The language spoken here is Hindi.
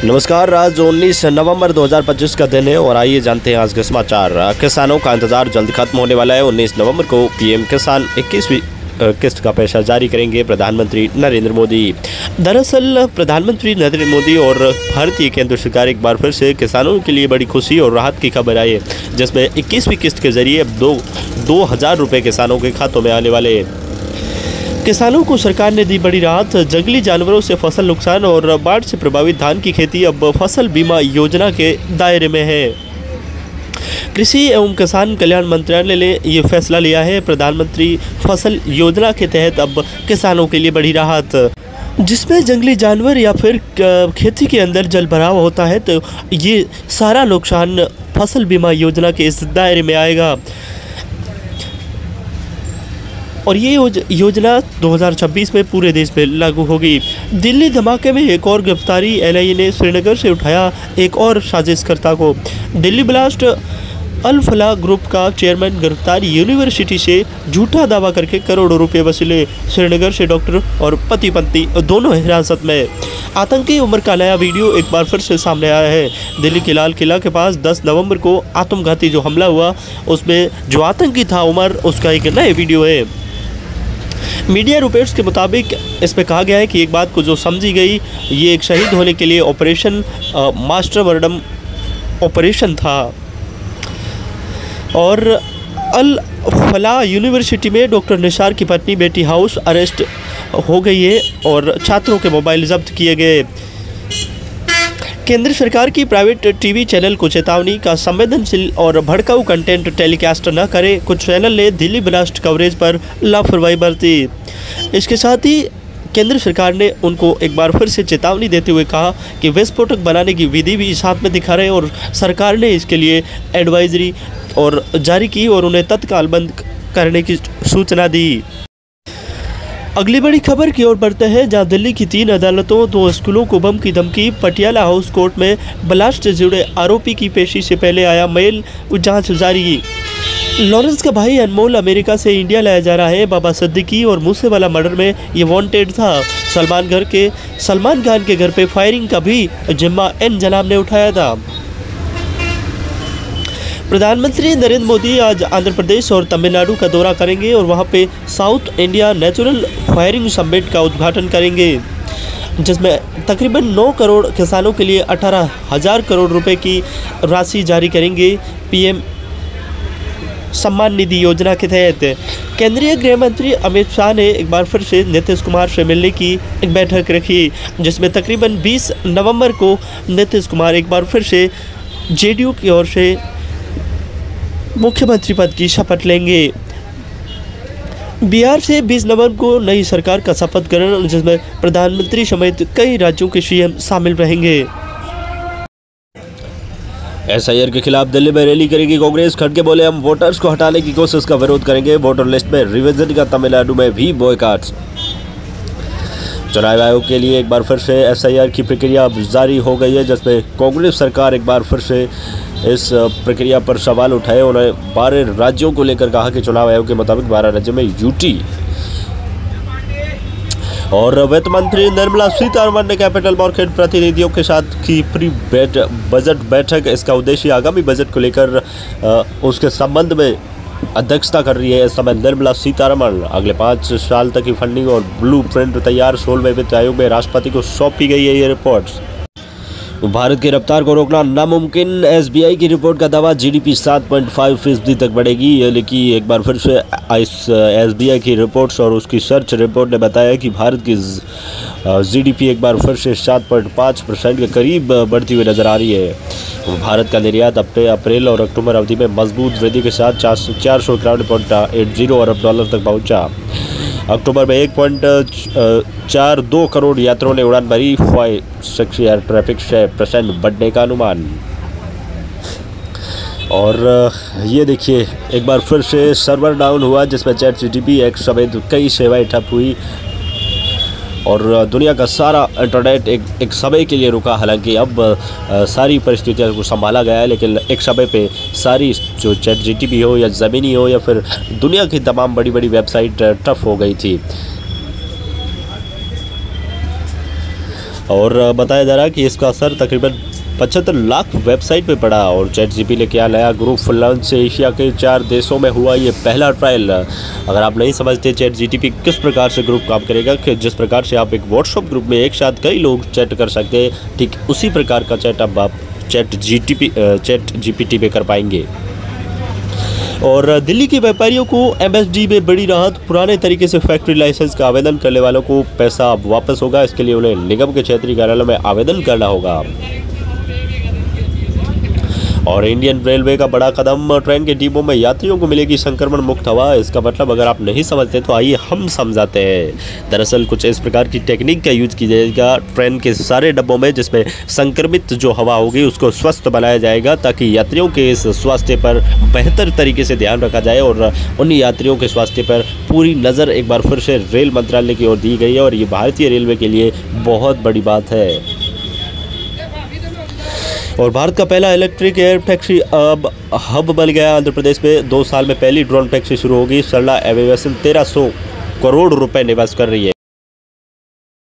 नमस्कार। आज 19 नवंबर 2025 का दिन है और आइए जानते हैं आज के समाचार। किसानों का इंतजार जल्द खत्म होने वाला है। 19 नवंबर को पीएम किसान 21वीं किस्त का पैसा जारी करेंगे प्रधानमंत्री नरेंद्र मोदी। दरअसल प्रधानमंत्री नरेंद्र मोदी और भारतीय केंद्र सरकार एक बार फिर से किसानों के लिए बड़ी खुशी और राहत की खबर आई है, जिसमें 21वीं किस्त के जरिए अब 2,000 रुपये किसानों के खातों में आने वाले हैं। किसानों को सरकार ने दी बड़ी राहत। जंगली जानवरों से फसल नुकसान और बाढ़ से प्रभावित धान की खेती अब फसल बीमा योजना के दायरे में है। कृषि एवं किसान कल्याण मंत्रालय ने ये फैसला लिया है। प्रधानमंत्री फसल योजना के तहत अब किसानों के लिए बड़ी राहत, जिसमें जंगली जानवर या फिर खेती के अंदर जल भराव होता है तो ये सारा नुकसान फसल बीमा योजना के इस दायरे में आएगा। और ये योजना 2026 में पूरे देश में लागू होगी। दिल्ली धमाके में एक और गिरफ्तारी। एनआईए ने श्रीनगर से उठाया एक और साजिशकर्ता को। दिल्ली ब्लास्ट अल फलाह ग्रुप का चेयरमैन गिरफ्तार। यूनिवर्सिटी से झूठा दावा करके करोड़ों रुपए वसूले। श्रीनगर से डॉक्टर और पति पत्नी दोनों हिरासत में। आतंकी उमर का नया वीडियो एक बार फिर से सामने आया है। दिल्ली के लाल किला के पास 10 नवंबर को आत्मघाती जो हमला हुआ, उसमें जो आतंकी था उमर, उसका एक नया वीडियो है। मीडिया रिपोर्ट्स के मुताबिक इसमें कहा गया है कि एक बात को जो समझी गई, ये एक शहीद होने के लिए ऑपरेशन मास्टरमर्डम ऑपरेशन था। और अल फलाह यूनिवर्सिटी में डॉक्टर निसार की पत्नी बेटी हाउस अरेस्ट हो गई है और छात्रों के मोबाइल जब्त किए गए। केंद्र सरकार की प्राइवेट टीवी चैनल को चेतावनी का संवेदनशील और भड़काऊ कंटेंट टेलीकास्ट न करे। कुछ चैनल ने दिल्ली ब्लास्ट कवरेज पर लापरवाही बरती। इसके साथ ही केंद्र सरकार ने उनको एक बार फिर से चेतावनी देते हुए कहा कि विस्फोटक बनाने की विधि भी साथ में दिखा रहे और सरकार ने इसके लिए एडवाइजरी और जारी की और उन्हें तत्काल बंद करने की सूचना दी। अगली बड़ी खबर की ओर बढ़ते हैं, जहां दिल्ली की 3 अदालतों 2 स्कूलों को बम की धमकी। पटियाला हाउस कोर्ट में ब्लास्ट से जुड़े आरोपी की पेशी से पहले आया मेल, जांच जारी। लॉरेंस का भाई अनमोल अमेरिका से इंडिया लाया जा रहा है। बाबा सिद्दीकी और मूसेवाला मर्डर में ये वांटेड था। सलमान खान के घर पे फायरिंग का भी जिम्मा एन जनाब ने उठाया था। प्रधानमंत्री नरेंद्र मोदी आज आंध्र प्रदेश और तमिलनाडु का दौरा करेंगे और वहां पे south India natural firing summit का उद्घाटन करेंगे, जिसमें तकरीबन 9 करोड़ किसानों के लिए 18,000 करोड़ रुपए की राशि जारी करेंगे। पीएम सम्मान निधि योजना के तहत केंद्रीय गृह मंत्री अमित शाह ने एक बार फिर से नीतीश कुमार से मिलने की एक बैठक रखी, जिसमें तकरीबन 20 नवंबर को नीतीश कुमार एक बार फिर से जेडीयू की ओर से मुख्यमंत्री पद की शपथ लेंगे। बिहार से 20 नवंबर को नई सरकार का शपथ ग्रहण, जिसमें प्रधानमंत्री समेत कई राज्यों के सीएम शामिल रहेंगे। एसआईआर के खिलाफ दिल्ली में रैली करेगी कांग्रेस। खड़गे बोले, हम वोटर्स को हटाने की कोशिश का विरोध करेंगे। वोटर लिस्ट में रिवीजन का तमिलनाडु में भी बॉयकॉट। चुनाव आयोग के लिए एक बार फिर से एसआईआर की प्रक्रिया जारी हो गई है, जिसमें कांग्रेस सरकार एक बार फिर से इस प्रक्रिया पर सवाल उठाए। उन्होंने 12 राज्यों को लेकर कहा कि चुनाव आयोग के मुताबिक 12 राज्यों में यूटी। और वित्त मंत्री निर्मला सीतारमण ने कैपिटल मार्केट प्रतिनिधियों के साथ की प्री बजट बैठक। इसका उद्देश्य आगामी बजट को लेकर उसके संबंध में अध्यक्षता कर रही है इस समय निर्मला सीतारमण। अगले 5 साल तक की फंडिंग और ब्लू प्रिंट तैयार 16वें वित्त आयोग में राष्ट्रपति को सौंपी गई है ये रिपोर्ट। भारत की रफ्तार को रोकना नामुमकिन। एसबीआई की रिपोर्ट का दावा, जीडीपी 7.5% तक बढ़ेगी। लेकिन एक बार फिर से एसबीआई की रिपोर्ट्स और उसकी सर्च रिपोर्ट ने बताया कि भारत की जीडीपी एक बार फिर से 7.5% के करीब बढ़ती हुई नजर आ रही है। भारत का निर्यात अपने अप्रैल और अक्टूबर अवधि में मजबूत वृद्धि के साथ 491.80 अरब डॉलर तक पहुंचा। अक्टूबर में 1.42 करोड़ यात्रियों ने उड़ान भरी। 6 एयर ट्रैफिक 6% बढ़ने का अनुमान। और ये देखिए, एक बार फिर से सर्वर डाउन हुआ, जिसमें ChatGPT एक समेत कई सेवाएं ठप हुई और दुनिया का सारा इंटरनेट एक समय के लिए रुका। हालांकि अब सारी परिस्थितियों को संभाला गया है, लेकिन एक समय पे सारी जो ChatGPT हो या ज़मीनी हो या फिर दुनिया की तमाम बड़ी बड़ी वेबसाइट टफ हो गई थी। और बताया जा रहा है कि इसका असर तकरीबन 75 लाख वेबसाइट पे पड़ा। और चैट जीपीटी ने किया नया ग्रुप लॉन्च। एशिया के 4 देशों में हुआ ये पहला ट्रायल। अगर आप नहीं समझते चैट जीपीटी किस प्रकार से ग्रुप काम करेगा, कि जिस प्रकार से आप एक व्हाट्सएप ग्रुप में एक साथ कई लोग चैट कर सकते हैं, ठीक उसी प्रकार का चैट अब आप चैट जीपीटी पे कर पाएंगे। और दिल्ली के व्यापारियों को एमएसडी में बड़ी राहत। पुराने तरीके से फैक्ट्री लाइसेंस का आवेदन करने वालों को पैसा अब वापस होगा। इसके लिए उन्हें निगम के क्षेत्रीय कार्यालय में आवेदन करना होगा। और इंडियन रेलवे का बड़ा कदम, ट्रेन के डिब्बों में यात्रियों को मिलेगी संक्रमण मुक्त हवा। इसका मतलब अगर आप नहीं समझते तो आइए हम समझाते हैं। दरअसल कुछ इस प्रकार की टेक्निक का यूज किया जाएगा ट्रेन के सारे डब्बों में, जिसमें संक्रमित जो हवा होगी उसको स्वस्थ बनाया जाएगा, ताकि यात्रियों के इस स्वास्थ्य पर बेहतर तरीके से ध्यान रखा जाए। और उन यात्रियों के स्वास्थ्य पर पूरी नज़र एक बार फिर से रेल मंत्रालय की ओर दी गई है, और ये भारतीय रेलवे के लिए बहुत बड़ी बात है। और भारत का पहला इलेक्ट्रिक एयर टैक्सी अब हब बन गया। आंध्र प्रदेश में 2 साल में पहली ड्रोन टैक्सी शुरू होगी। सरला एविएशन 1300 करोड़ रुपए निवेश कर रही है।